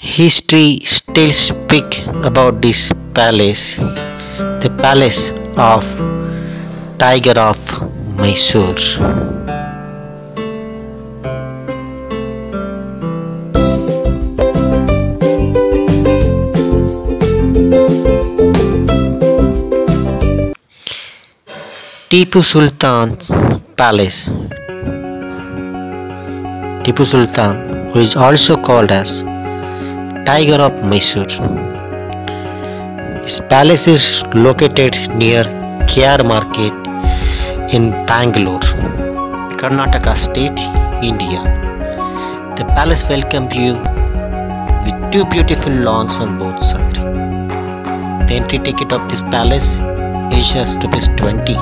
History still speaks about this palace, the palace of Tiger of Mysore. Tipu Sultan's palace. Tipu Sultan, who is also called as Tiger of Mysore. His palace is located near K.R.Market in Benguluru, Karnataka state, India. The palace welcomes you with two beautiful lawns on both sides. The entry ticket of this palace is just ₹20.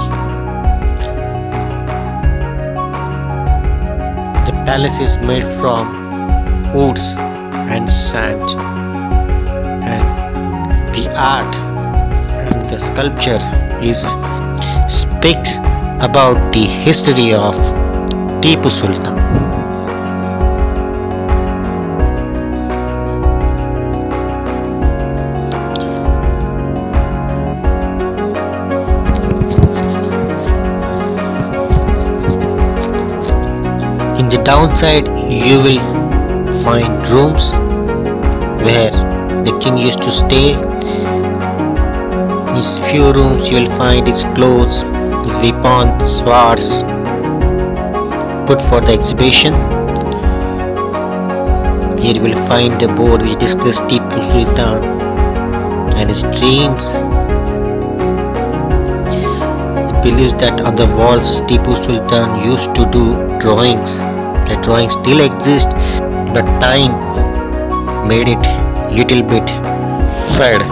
The palace is made from woods and sand, and the art and the sculpture speaks about the history of Tipu Sultan. In the downside, you will find rooms where the king used to stay. In his few rooms you will find his clothes, his weapons, swords put for the exhibition. Here you will find a board which discusses Tipu Sultan and his dreams. It believes that on the walls Tipu Sultan used to do drawings. The drawings still exist, but time made it little bit fade.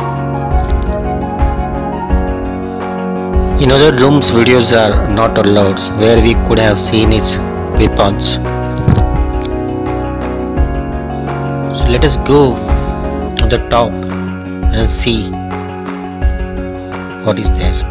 In other rooms videos are not allowed, where we could have seen its weapons. So let us go on the top and see what is there.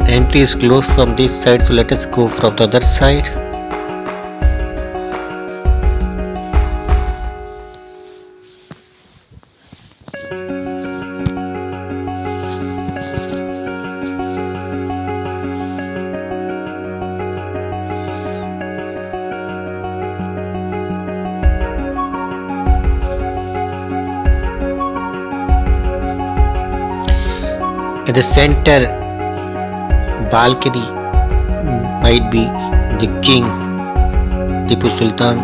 The entry is closed from this side, so let us go from the other side. At the center balcony might be the king Tipu Sultan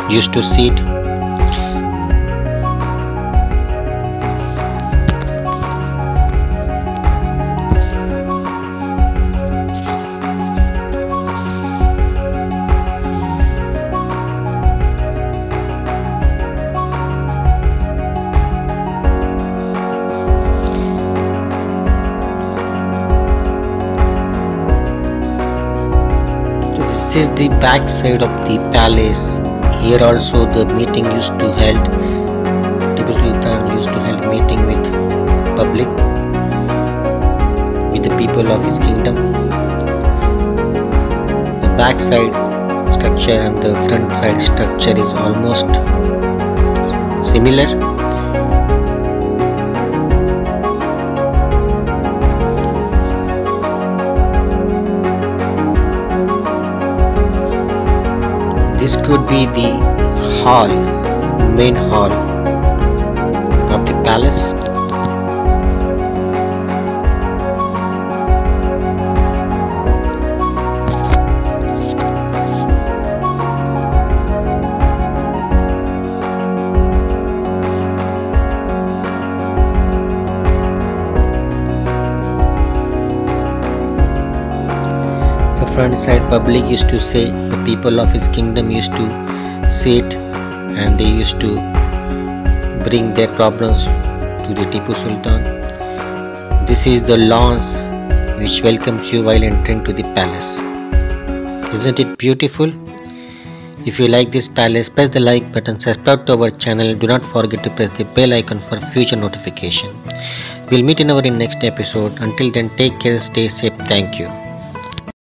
used to sit. This is the back side of the palace. Here also the meeting used to held. Tipu Sultan used to hold meeting with public, with the people of his kingdom. The back side structure and the front side structure is almost similar. This could be the hall, main hall of the palace. Front side public used to say, the people of his kingdom used to sit and they used to bring their problems to the Tipu Sultan. This is the lawns which welcomes you while entering to the palace. Isn't it beautiful? If you like this palace, press the like button, subscribe to our channel. Do not forget to press the bell icon for future notification. We'll meet in our next episode. Until then, take care, stay safe. Thank you.